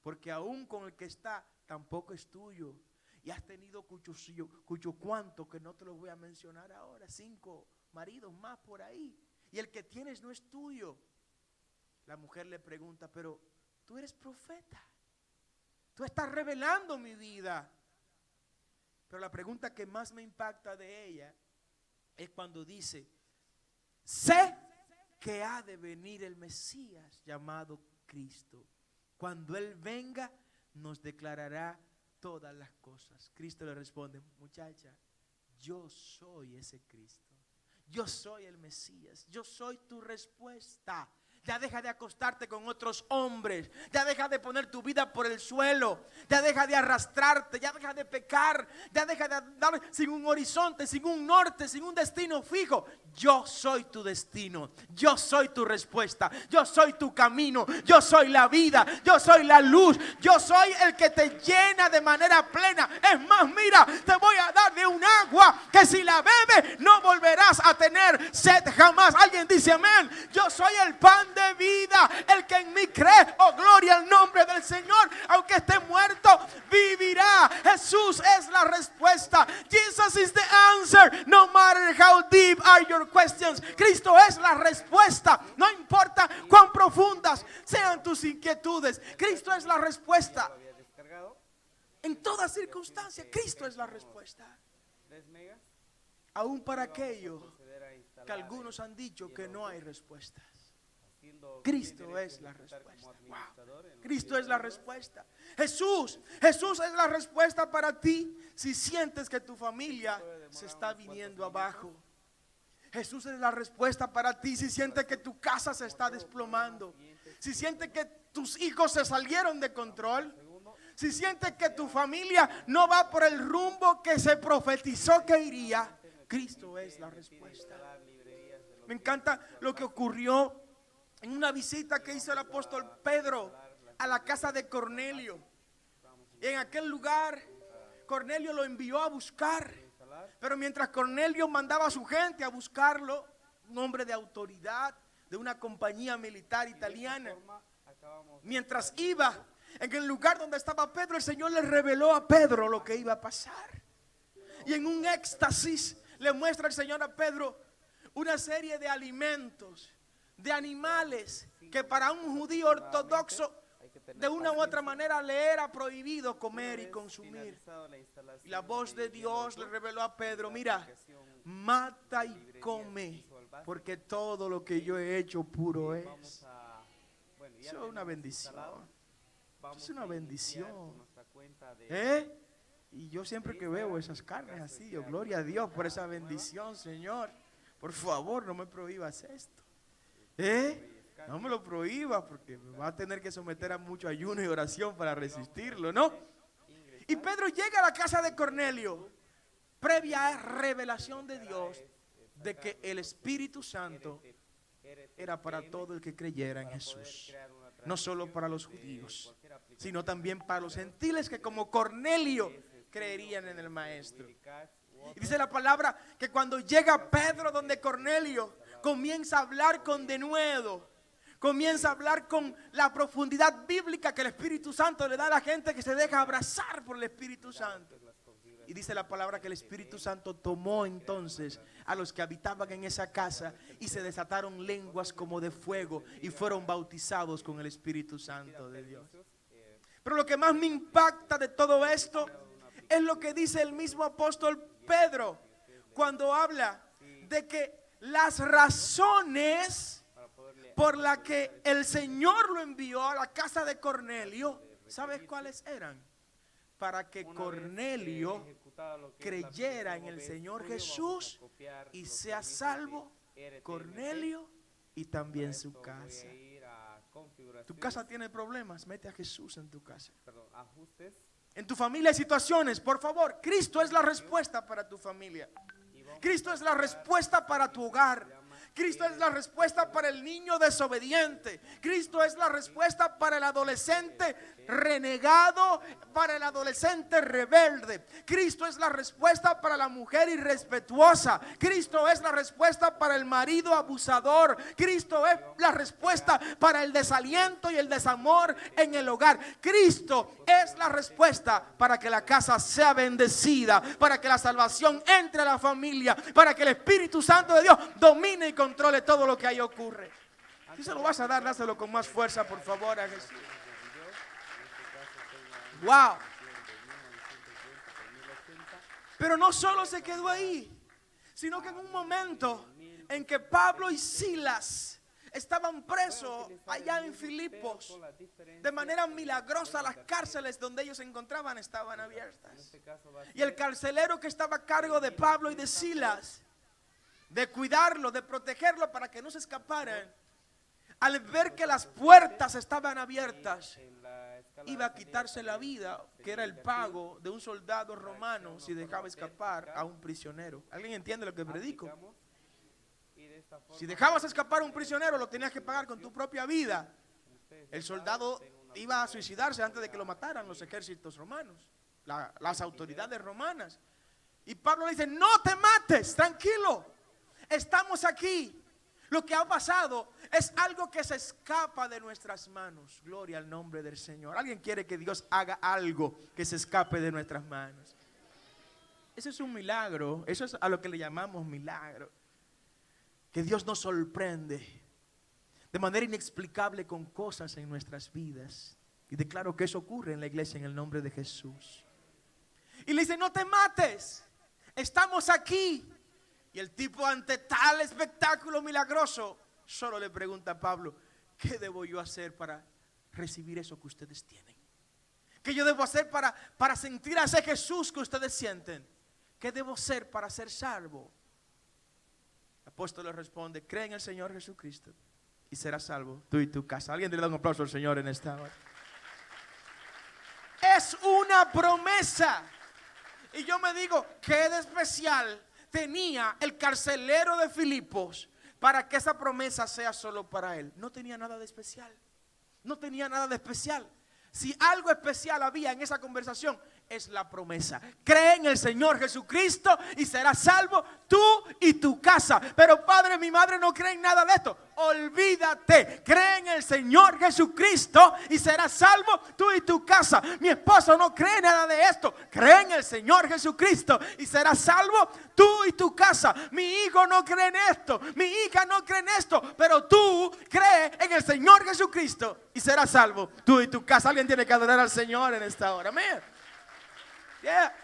Porque aún con el que está, tampoco es tuyo. Y has tenido cucho cuanto, que no te lo voy a mencionar ahora. 5 maridos más por ahí. Y el que tienes no es tuyo. La mujer le pregunta, pero tú eres profeta. Tú estás revelando mi vida. Pero la pregunta que más me impacta de ella es cuando dice, sé que ha de venir el Mesías llamado Cristo. Cuando Él venga, nos declarará todas las cosas. Cristo le responde, muchacha, yo soy ese Cristo. Yo soy el Mesías. Yo soy tu respuesta. Ya deja de acostarte con otros hombres. Ya deja de poner tu vida por el suelo. Ya deja de arrastrarte. Ya deja de pecar. Ya deja de andar sin un horizonte, sin un norte, sin un destino fijo. Yo soy tu destino. Yo soy tu respuesta. Yo soy tu camino. Yo soy la vida. Yo soy la luz. Yo soy el que te llena de manera plena. Es más, mira, te voy a dar de un agua que si la bebes no volverás a tener sed jamás. Alguien dice amén. Yo soy el pan de vida. El que en mí cree, oh gloria al nombre del Señor, aunque esté muerto, vivirá. Jesús es la respuesta. Jesus is the answer, no matter how deep are your questions. Cristo es la respuesta. No importa cuán profundas sean tus inquietudes, Cristo es la respuesta. En toda circunstancia, Cristo es la respuesta. Aún para aquello que algunos han dicho que no hay respuestas, Cristo es la respuesta. Wow. Cristo es la respuesta. Jesús es la respuesta para ti si sientes que tu familia se está viniendo abajo. Jesús es la respuesta para ti si sientes que tu casa se está desplomando. Si sientes que tus hijos se salieron de control. Si sientes que tu familia no va por el rumbo que se profetizó que iría, Cristo es la respuesta. Me encanta lo que ocurrió en una visita que hizo el apóstol Pedro a la casa de Cornelio. Y en aquel lugar Cornelio lo envió a buscar. Pero mientras Cornelio mandaba a su gente a buscarlo, un hombre de autoridad de una compañía militar italiana, mientras iba en el lugar donde estaba Pedro, el Señor le reveló a Pedro lo que iba a pasar. Y en un éxtasis le muestra el Señor a Pedro una serie de alimentos, de animales que para un judío ortodoxo de una u otra manera le era prohibido comer y consumir. Y la voz de Dios le reveló a Pedro, mira, mata y come, porque todo lo que yo he hecho puro es. Eso es una bendición. Eso es una bendición. Y yo siempre que veo esas carnes así, yo gloria a Dios por esa bendición, Señor. Por favor, no me prohíbas esto. No me lo prohíbas, porque me va a tener que someter a mucho ayuno y oración para resistirlo, ¿no? Y Pedro llega a la casa de Cornelio, previa revelación de Dios de que el Espíritu Santo era para todo el que creyera en Jesús. No solo para los judíos, sino también para los gentiles que como Cornelio creerían en el Maestro. Y dice la palabra que cuando llega Pedro donde Cornelio, comienza a hablar con denuedo, comienza a hablar con la profundidad bíblica que el Espíritu Santo le da a la gente que se deja abrazar por el Espíritu Santo. Y dice la palabra que el Espíritu Santo tomó entonces a los que habitaban en esa casa y se desataron lenguas como de fuego y fueron bautizados con el Espíritu Santo de Dios. Pero lo que más me impacta de todo esto es lo que dice el mismo apóstol Pedro cuando habla de que las razones por las que el Señor lo envió a la casa de Cornelio, ¿sabes cuáles eran? Para que Cornelio creyera en el Señor Jesús y sea salvo, Cornelio y también su casa. Tu casa tiene problemas, mete a Jesús en tu casa. En tu familia hay situaciones, por favor, Cristo es la respuesta para tu familia. Cristo es la respuesta para tu hogar. Cristo es la respuesta para el niño desobediente. Cristo es la respuesta para el adolescente renegado, para el adolescente rebelde. Cristo es la respuesta para la mujer irrespetuosa. Cristo es la respuesta para el marido abusador. Cristo es la respuesta para el desaliento y el desamor en el hogar. Cristo es la respuesta para que la casa sea bendecida, para que la salvación entre a la familia, para que el Espíritu Santo de Dios domine y controle todo lo que ahí ocurre. Si se lo vas a dar, dáselo con más fuerza, por favor, a Jesús. Wow. Pero no solo se quedó ahí, sino que en un momento en que Pablo y Silas estaban presos allá en Filipos, de manera milagrosa las cárceles donde ellos se encontraban estaban abiertas. Y el carcelero que estaba a cargo de Pablo y de Silas, de cuidarlo, de protegerlo para que no se escaparan, al ver que las puertas estaban abiertas, iba a quitarse la vida, que era el pago de un soldado romano si dejaba escapar a un prisionero. ¿Alguien entiende lo que predico? Si dejabas escapar a un prisionero, lo tenías que pagar con tu propia vida. El soldado iba a suicidarse antes de que lo mataran los ejércitos romanos, las autoridades romanas. Y Pablo le dice: no te mates, tranquilo, estamos aquí. Lo que ha pasado es algo que se escapa de nuestras manos. Gloria al nombre del Señor. ¿Alguien quiere que Dios haga algo que se escape de nuestras manos? Eso es un milagro. Eso es a lo que le llamamos milagro. Que Dios nos sorprende de manera inexplicable con cosas en nuestras vidas. Y declaro que eso ocurre en la iglesia en el nombre de Jesús. Y le dice: no te mates, estamos aquí. Y el tipo, ante tal espectáculo milagroso, solo le pregunta a Pablo: ¿qué debo yo hacer para recibir eso que ustedes tienen? ¿Qué yo debo hacer para sentir a ese Jesús que ustedes sienten? ¿Qué debo hacer para ser salvo? El apóstol le responde: cree en el Señor Jesucristo y serás salvo, tú y tu casa. Alguien le da un aplauso al Señor en esta hora. Es una promesa. Y yo me digo, ¿qué de especial tenía el carcelero de Filipos para que esa promesa sea solo para él? No tenía nada de especial. No tenía nada de especial. Si algo especial había en esa conversación, es la promesa: cree en el Señor Jesucristo y serás salvo tú y tu casa. Pero padre, mi madre no cree en nada de esto. Olvídate, cree en el Señor Jesucristo y serás salvo tú y tu casa. Mi esposo no cree nada de esto. Cree en el Señor Jesucristo y serás salvo tú y tu casa. Mi hijo no cree en esto, mi hija no cree en esto, pero tú cree en el Señor Jesucristo y serás salvo tú y tu casa. Alguien tiene que adorar al Señor en esta hora. Amén. Yeah.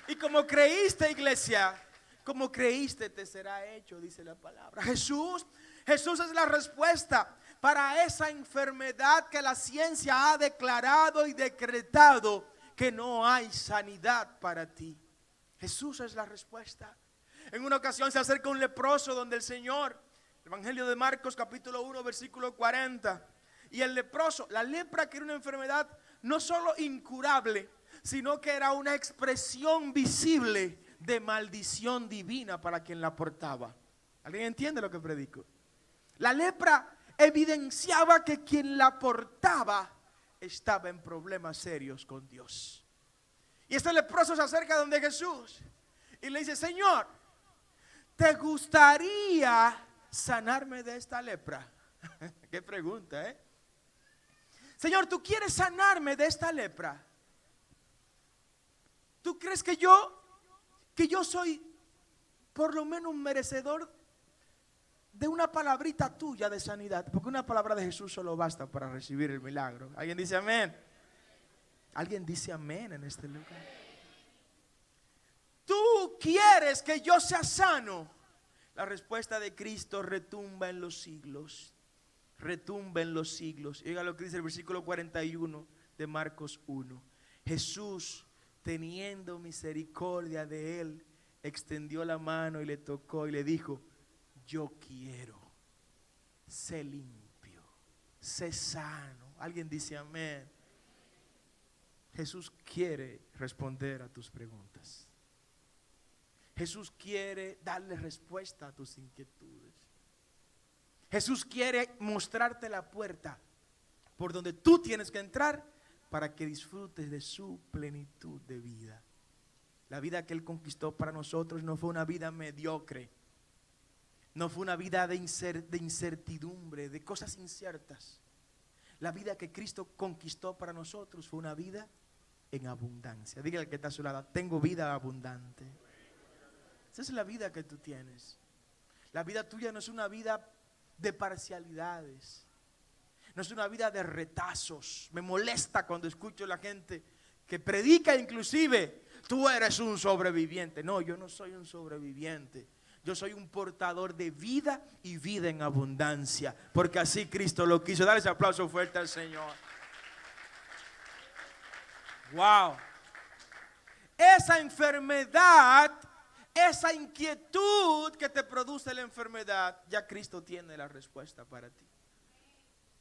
Y como creíste, iglesia, como creíste te será hecho, dice la palabra. Jesús es la respuesta para esa enfermedad que la ciencia ha declarado y decretado que no hay sanidad para ti. Jesús es la respuesta. En una ocasión se acerca un leproso donde el Señor, Evangelio de Marcos capítulo 1 versículo 40. Y el leproso, la lepra, que era una enfermedad no solo incurable, sino que era una expresión visible de maldición divina para quien la portaba. ¿Alguien entiende lo que predico? La lepra evidenciaba que quien la portaba estaba en problemas serios con Dios. Y este leproso se acerca donde Jesús y le dice: Señor, ¿te gustaría sanarme de esta lepra? Qué pregunta, ¿eh? Señor, ¿tú quieres sanarme de esta lepra? ¿Tú crees que yo soy por lo menos un merecedor de una palabrita tuya de sanidad? Porque una palabra de Jesús solo basta para recibir el milagro. ¿Alguien dice amén? ¿Alguien dice amén en este lugar? ¿Tú quieres que yo sea sano? La respuesta de Cristo retumba en los siglos. Retumba en los siglos. Oiga lo que dice el versículo 41 de Marcos 1. Jesús, teniendo misericordia de él, extendió la mano y le tocó y le dijo: yo quiero, sé limpio, sé sano. Alguien dice amén. Jesús quiere responder a tus preguntas. Jesús quiere darle respuesta a tus inquietudes. Jesús quiere mostrarte la puerta por donde tú tienes que entrar para que disfrutes de su plenitud de vida. La vida que Él conquistó para nosotros no fue una vida mediocre. No fue una vida de incertidumbre, de cosas inciertas. La vida que Cristo conquistó para nosotros fue una vida en abundancia. Dígale al que está a su lado: tengo vida abundante. Esa es la vida que tú tienes. La vida tuya no es una vida de parcialidades. No es una vida de retazos. Me molesta cuando escucho a la gente que predica inclusive: tú eres un sobreviviente. No, yo no soy un sobreviviente. Yo soy un portador de vida y vida en abundancia, porque así Cristo lo quiso. Dale ese aplauso fuerte al Señor. Wow. Esa enfermedad, esa inquietud que te produce la enfermedad, ya Cristo tiene la respuesta para ti.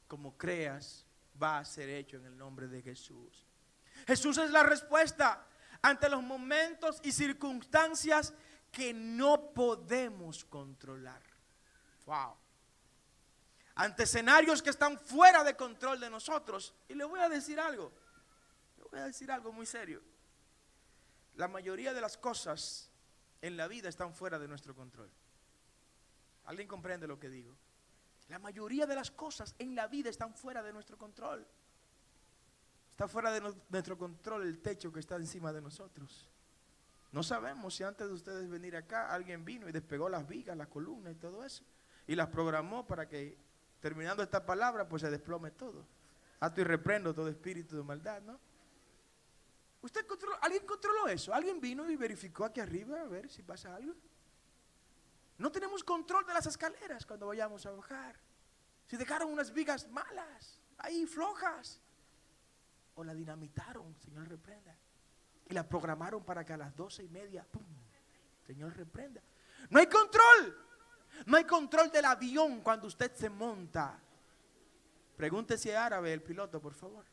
Como creas, va a ser hecho en el nombre de Jesús. Jesús es la respuesta ante los momentos y circunstancias que no podemos controlar. Wow. Ante escenarios que están fuera de control de nosotros. Y le voy a decir algo. Le voy a decir algo muy serio. La mayoría de las cosas en la vida están fuera de nuestro control. ¿Alguien comprende lo que digo? La mayoría de las cosas en la vida están fuera de nuestro control. Está fuera de nuestro control el techo que está encima de nosotros. No sabemos si antes de ustedes venir acá alguien vino y despegó las vigas, las columnas y todo eso, y las programó para que terminando esta palabra pues se desplome todo. Ato y reprendo todo espíritu de maldad, ¿no? ¿Alguien controló eso? ¿Alguien vino y verificó aquí arriba a ver si pasa algo? No tenemos control de las escaleras cuando vayamos a bajar. Si dejaron unas vigas malas, ahí flojas, o la dinamitaron, Señor reprenda. Y la programaron para que a las 12:30, ¡pum!, Señor reprenda. No hay control. No hay control del avión cuando usted se monta. Pregunte si es árabe el piloto, por favor.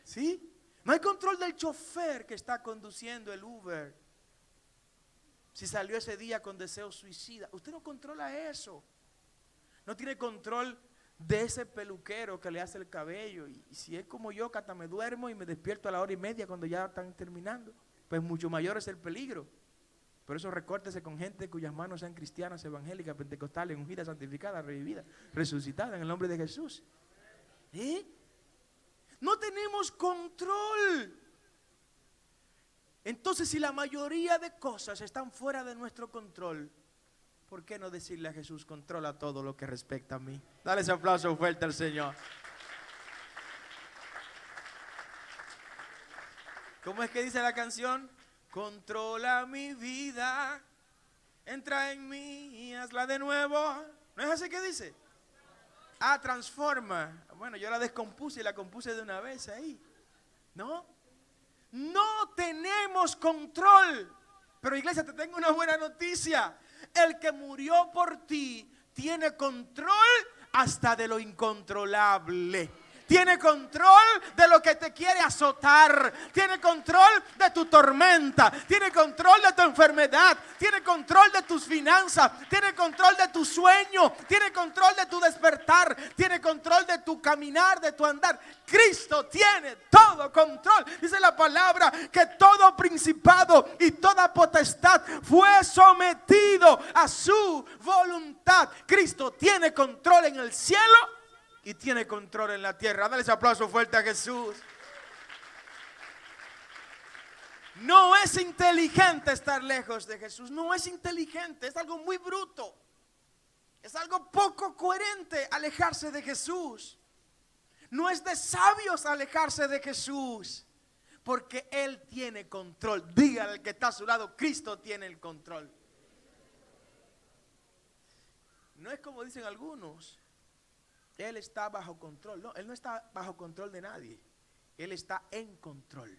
¿Sí? No hay control del chofer que está conduciendo el Uber. Si salió ese día con deseo suicida. Usted no controla eso. No tiene control de ese peluquero que le hace el cabello. Y si es como yo, que hasta me duermo y me despierto a la 1:30 cuando ya están terminando, pues mucho mayor es el peligro. Por eso recórtese con gente cuyas manos sean cristianas, evangélicas, pentecostales, ungidas, santificadas, revividas, resucitadas en el nombre de Jesús. No tenemos control. Entonces, si la mayoría de cosas están fuera de nuestro control, ¿por qué no decirle a Jesús: controla todo lo que respecta a mí? Dale ese aplauso fuerte al Señor. ¿Cómo es que dice la canción? Controla mi vida, entra en mí y hazla de nuevo. ¿No es así que dice? Ah, transforma. Bueno, yo la descompuse y la compuse de una vez ahí. ¿No? No tenemos control. Pero iglesia, te tengo una buena noticia. El que murió por ti tiene control hasta de lo incontrolable. Tiene control de lo que te quiere azotar. Tiene control de tu tormenta. Tiene control de tu enfermedad. Tiene control de tus finanzas. Tiene control de tu sueño. Tiene control de tu despertar. Tiene control de tu caminar, de tu andar. Cristo tiene todo control. Dice la palabra que todo principado y toda potestad fue sometido a su voluntad. Cristo tiene control en el cielo y tiene control en la tierra. Dale ese aplauso fuerte a Jesús. No es inteligente estar lejos de Jesús. No es inteligente. Es algo muy bruto. Es algo poco coherente alejarse de Jesús. No es de sabios alejarse de Jesús, porque Él tiene control. Dígale al que está a su lado: Cristo tiene el control. No es como dicen algunos: Él está bajo control. No, Él no está bajo control de nadie. Él está en control.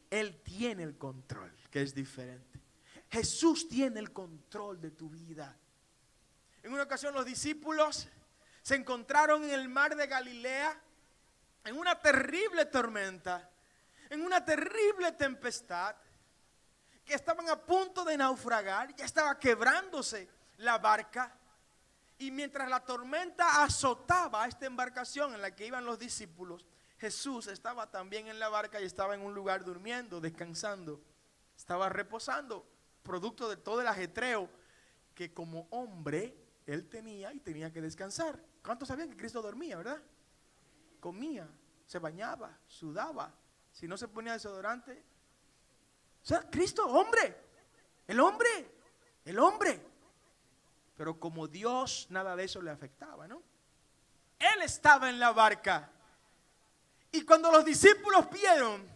Él tiene el control, que es diferente. Jesús tiene el control de tu vida. En una ocasión los discípulos se encontraron en el mar de Galilea en una terrible tormenta, en una terrible tempestad, que estaban a punto de naufragar. Ya estaba quebrándose la barca. Y mientras la tormenta azotaba a esta embarcación en la que iban los discípulos, Jesús estaba también en la barca y estaba en un lugar durmiendo, descansando. Estaba reposando, producto de todo el ajetreo que como hombre él tenía y tenía que descansar. ¿Cuántos sabían que Cristo dormía, verdad? Comía, se bañaba, sudaba. Si no se ponía desodorante. O sea, Cristo, hombre. El hombre. Pero como Dios, nada de eso le afectaba, ¿no? Él estaba en la barca. Y cuando los discípulos vieron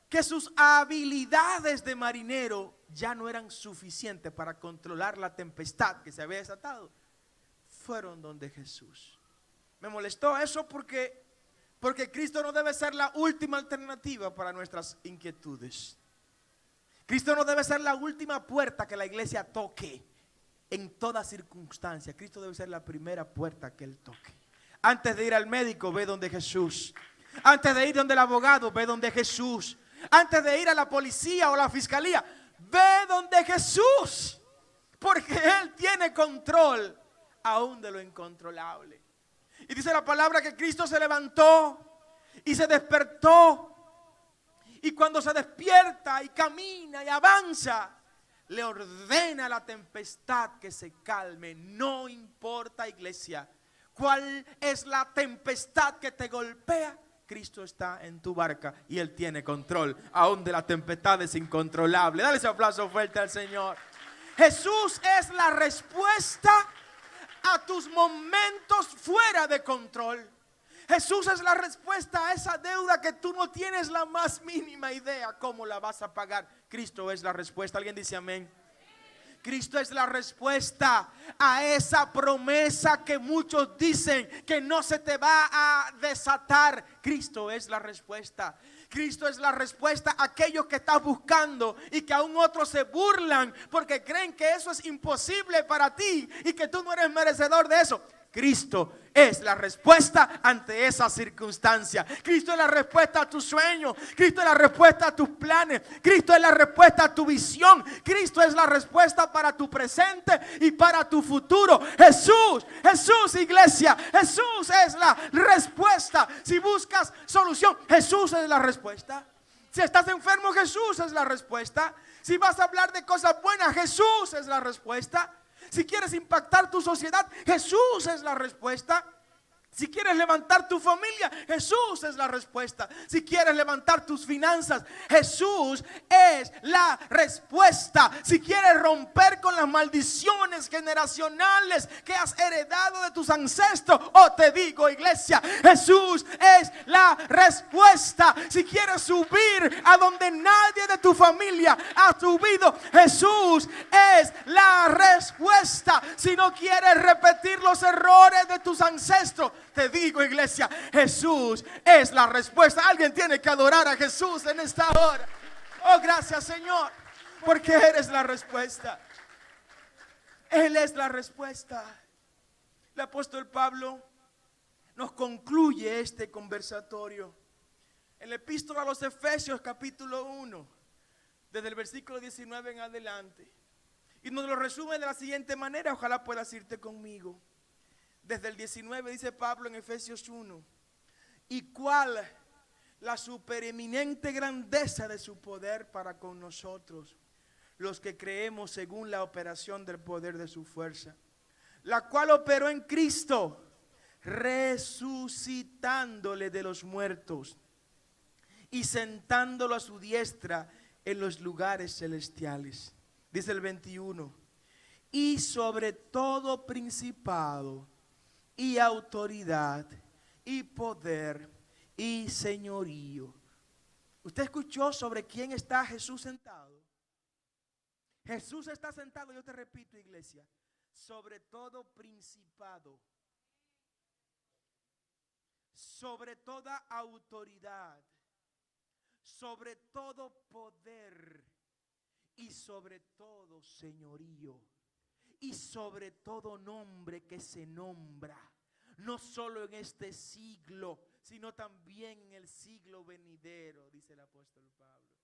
que sus habilidades de marinero ya no eran suficientes para controlar la tempestad que se había desatado, fueron donde Jesús. Me molestó eso porque Cristo no debe ser la última alternativa para nuestras inquietudes. Cristo no debe ser la última puerta que la iglesia toque en toda circunstancia. Cristo debe ser la primera puerta que Él toque. Antes de ir al médico, ve donde Jesús. Antes de ir donde el abogado, ve donde Jesús. Antes de ir a la policía o la fiscalía, ve donde Jesús. Porque Él tiene control aún de lo incontrolable. Y dice la palabra que Cristo se levantó y se despertó. Y cuando se despierta y camina y avanza, le ordena a la tempestad que se calme. No importa, iglesia, cuál es la tempestad que te golpea. Cristo está en tu barca y Él tiene control aún de las tempestades incontrolables. Dale ese aplauso fuerte al Señor. Jesús es la respuesta a tus momentos fuera de control. Jesús es la respuesta a esa deuda que tú no tienes la más mínima idea cómo la vas a pagar. Cristo es la respuesta. ¿Alguien dice amén? Cristo es la respuesta a esa promesa que muchos dicen que no se te va a desatar. Cristo es la respuesta. Cristo es la respuesta a aquellos que estás buscando y que aún otros se burlan porque creen que eso es imposible para ti y que tú no eres merecedor de eso. Cristo es la respuesta ante esa circunstancia. Cristo es la respuesta a tu sueño. Cristo es la respuesta a tus planes. Cristo es la respuesta a tu visión. Cristo es la respuesta para tu presente y para tu futuro. Jesús, iglesia. Jesús es la respuesta. Si buscas solución, Jesús es la respuesta. Si estás enfermo, Jesús es la respuesta. Si vas a hablar de cosas buenas, Jesús es la respuesta. Si quieres impactar tu sociedad, Jesús es la respuesta. Si quieres levantar tu familia, Jesús es la respuesta. Si quieres levantar tus finanzas, Jesús es la respuesta. Si quieres romper con las maldiciones generacionales que has heredado de tus ancestros, te digo, iglesia, Jesús es la respuesta. Si quieres subir a donde nadie de tu familia ha subido, Jesús es la respuesta. Si no quieres repetir los errores de tus ancestros, te digo, iglesia, Jesús es la respuesta. Alguien tiene que adorar a Jesús en esta hora. Oh, gracias, Señor, porque eres la respuesta. Él es la respuesta. El apóstol Pablo nos concluye este conversatorio en la epístola a los Efesios, capítulo 1, desde el versículo 19 en adelante. Y nos lo resume de la siguiente manera. Ojalá puedas irte conmigo. Desde el 19 dice Pablo en Efesios 1: y cuál la supereminente grandeza de su poder para con nosotros, los que creemos según la operación del poder de su fuerza, la cual operó en Cristo, resucitándole de los muertos y sentándolo a su diestra en los lugares celestiales. Dice el 21: y sobre todo principado y autoridad y poder y señorío. ¿Usted escuchó sobre quién está Jesús sentado? Jesús está sentado, yo te repito, iglesia, sobre todo principado, sobre toda autoridad, sobre todo poder y sobre todo señorío. Y sobre todo nombre que se nombra, no solo en este siglo, sino también en el siglo venidero, dice el apóstol Pablo.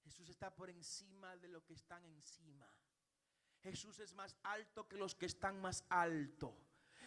Jesús está por encima de lo que están encima. Jesús es más alto que los que están más altos.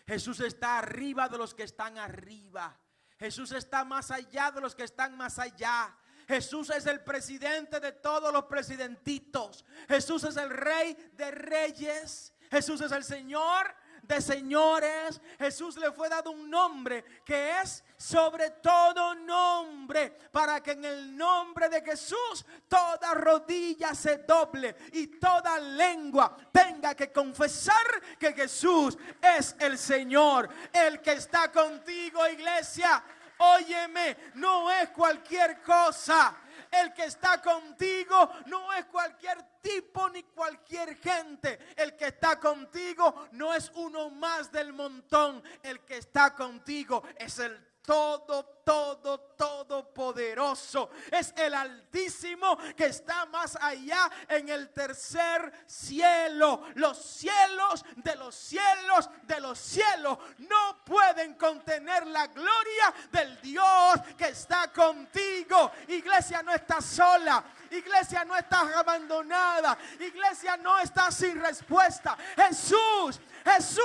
Jesús está arriba de los que están arriba. Jesús está más allá de los que están más allá. Jesús es el presidente de todos los presidentitos. Jesús es el rey de reyes. Jesús es el Señor de señores. Jesús le fue dado un nombre que es sobre todo nombre, para que en el nombre de Jesús toda rodilla se doble y toda lengua tenga que confesar que Jesús es el Señor. El que está contigo, iglesia, óyeme, no es cualquier cosa. El que está contigo no es cualquier tipo ni cualquier gente. El que está contigo no es uno más del montón. El que está contigo es el todopoderoso. Es el Altísimo que está más allá en el tercer cielo. Los cielos de los cielos de los cielos no pueden contener la gloria del Dios que está contigo. Iglesia, no estás sola. Iglesia, no estás abandonada. Iglesia, no estás sin respuesta. Jesús es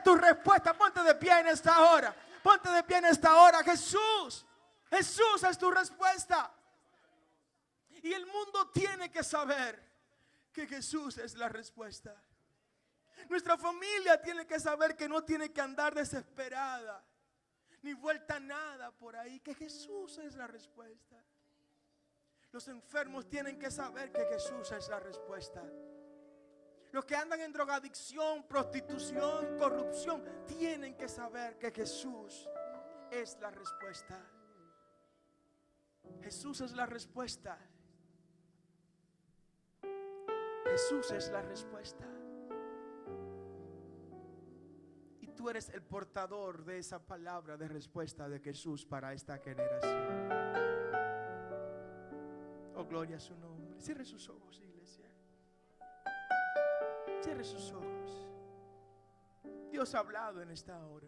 tu respuesta. Ponte de pie en esta hora. Ponte de pie en esta hora. Jesús es tu respuesta. Y el mundo tiene que saber que Jesús es la respuesta. Nuestra familia tiene que saber que no tiene que andar desesperada ni vuelta a nada por ahí, que Jesús es la respuesta. Los enfermos tienen que saber que Jesús es la respuesta. Los que andan en drogadicción, prostitución, corrupción, tienen que saber que Jesús es la respuesta. Jesús es la respuesta. Jesús es la respuesta. Y tú eres el portador de esa palabra de respuesta de Jesús para esta generación. Oh, gloria a su nombre. Cierre sus ojos, iglesia. Cierre sus ojos. Dios ha hablado en esta hora.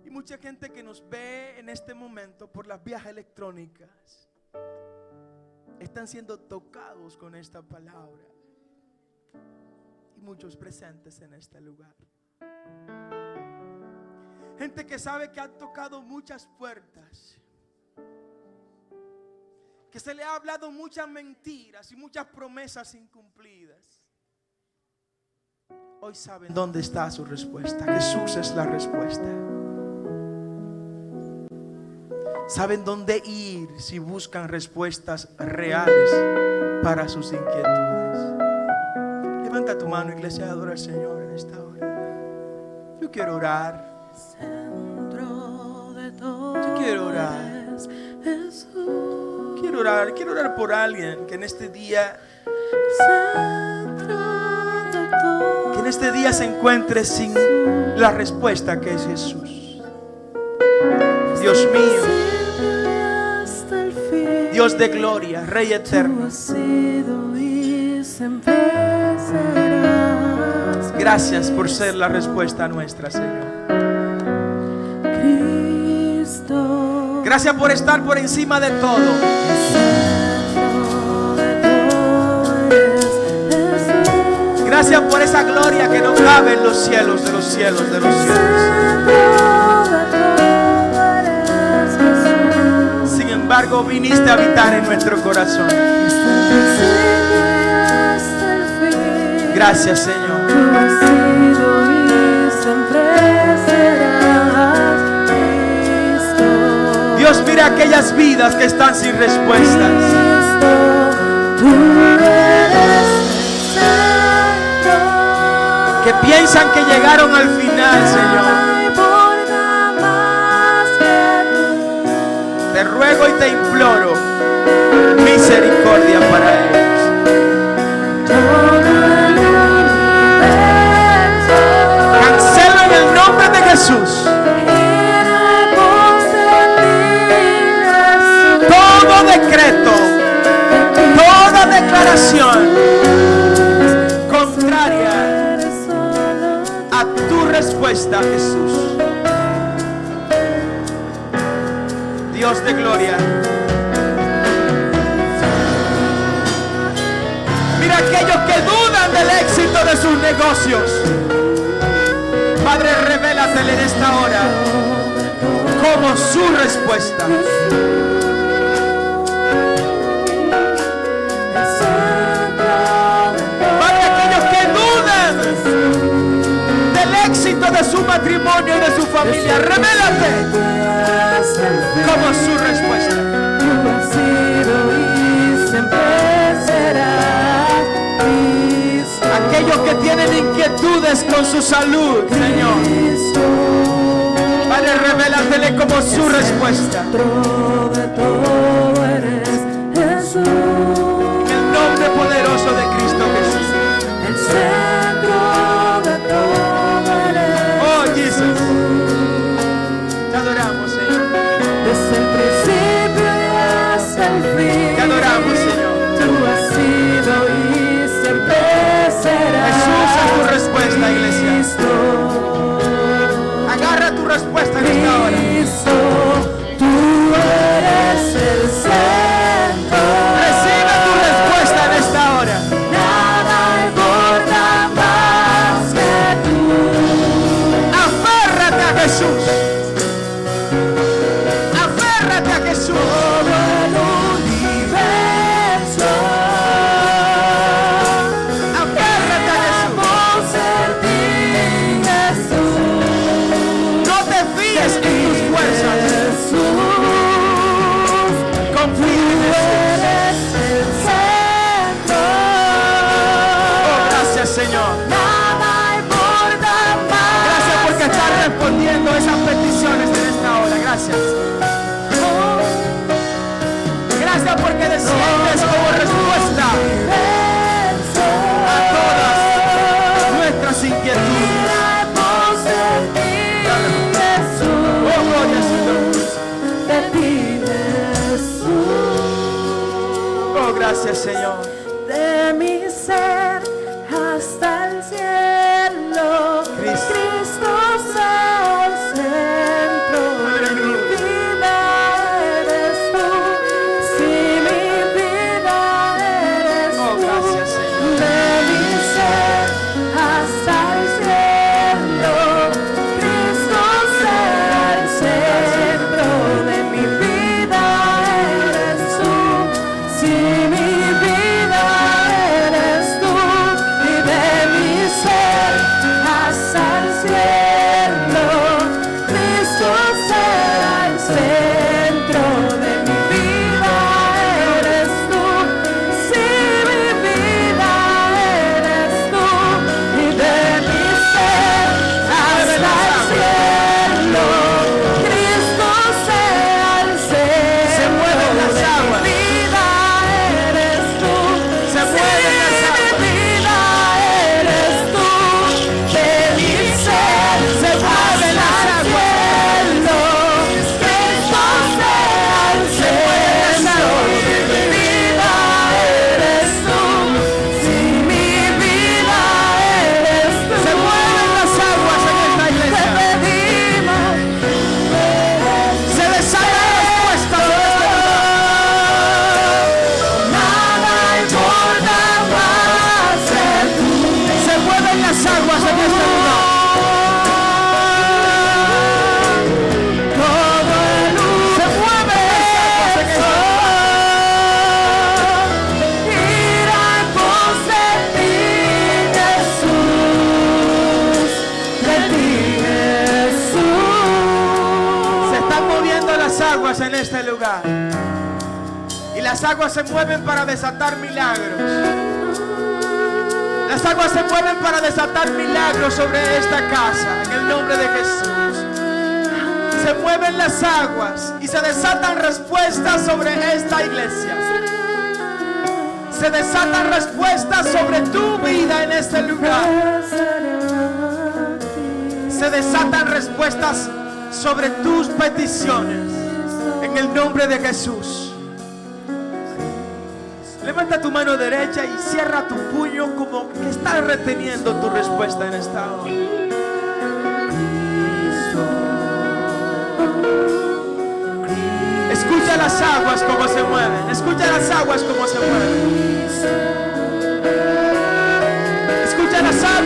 Y mucha gente que nos ve en este momento por las vías electrónicas están siendo tocados con esta palabra. Y muchos presentes en este lugar. Gente que sabe que han tocado muchas puertas, que se le ha hablado muchas mentiras y muchas promesas incumplidas. Hoy saben dónde está su respuesta. Jesús es la respuesta. Saben dónde ir si buscan respuestas reales para sus inquietudes. Levanta tu mano, iglesia, adora al Señor en esta hora. Yo quiero orar. Yo quiero orar. Quiero orar por alguien que en este día se encuentre sin la respuesta que es Jesús. Dios mío, Dios de gloria, Rey eterno, gracias por ser la respuesta nuestra, Señor. Gracias por estar por encima de todo. Gracias por esa gloria que no cabe en los cielos de los cielos de los cielos. Sin embargo, viniste a habitar en nuestro corazón. Gracias, Señor. Dios, mira aquellas vidas que están sin respuestas. Que piensan que llegaron al final, Señor. Te ruego y te imploro misericordia para ellos. Cancelo en el nombre de Jesús todo decreto, toda declaración contraria a tu respuesta, Jesús. Dios de gloria, mira aquellos que dudan del éxito de sus negocios. Padre, revélatele en esta hora como su respuesta. Padre, aquellos que dudan del éxito de su matrimonio y de su familia, revélate como su respuesta. Aquellos que tienen inquietudes con su salud, Señor, Padre, revélatele como su respuesta. En el nombre poderoso de Cristo Jesús. Oh, Jesús. Te adoramos, Señor. Desde el principio y hasta el fin. Te adoramos, Señor. Tú has sido y siempre serás. Jesús es tu respuesta, iglesia. Agarra tu respuesta en esta hora. Tú eres el centro. Recibe tu respuesta en esta hora. Nada importa más que tú. Aférrate a Jesús. Aférrate a Jesús. Todo el universo. Aférrate a Jesús. Queremos en ti, Jesús. No te fíes en tus fuerzas. Confía en Jesús. Oh, gracias, Señor. Gracias porque estás respondiendo esas peticiones en esta hora. Gracias. Gracias porque desciendes como respuesta a todas nuestras inquietudes. Oh, gloria al Señor. Oh, gracias, Señor. De mi ser hasta el cielo, Cristo. Cristo sea el centro de mi vida, eres tú. Si mi vida eres Oh, tú, gracias, Señor. de mi ser hasta el cielo, Cristo sea el centro de mi vida, eres tú. Si mi vida eres tú, y de mi ser hasta el cielo, Cristo sea el centro de mi vida, eres tú. Si mi vida eres tú, y de mi ser hasta el cielo, Cristo sea el centro. Se mueven las aguas. Mi vida eres tú. Se mueven las aguas. Mi vida eres tú. De mi ser Se mueven las aguas. cielo. Cristo sea el centro. Mi vida eres tú. Si mi vida eres tú. Se mueven las aguas en esta Te iglesia. pedimos. Se desatan respuestas en este lugar. Nada importa más que tú. Se mueven las aguas en este lugar. Todo el Se mueven las aguas en este lugar. irá en pos de ti, Jesús, de ti, Jesús. Se están moviendo las aguas en este lugar. Y las aguas se mueven para desatar milagros. Las aguas se mueven para desatar milagros sobre esta casa. En el nombre de Jesús. Se mueven las aguas y se desatan respuestas sobre esta iglesia. Se desatan respuestas sobre tu vida en este lugar. Se desatan respuestas sobre tus peticiones. En el nombre de Jesús. Levanta tu mano derecha y cierra tu puño como que estás reteniendo tu respuesta en esta hora. Escucha las aguas como se mueven. Escucha las aguas como se mueven.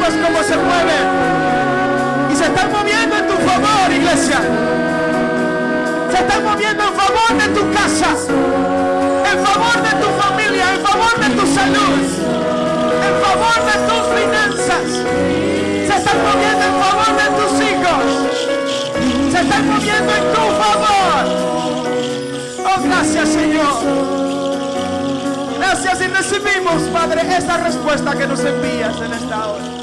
milagros como se mueven. Y se están moviendo en tu favor, iglesia. Se están moviendo en favor de tu casa, en favor de tu familia, en favor de tu salud, en favor de tus finanzas. Se están moviendo en favor de tus hijos. Se están moviendo en tu favor. Oh, gracias, Señor. Gracias y recibimos, Padre, esa respuesta que nos envías en esta hora.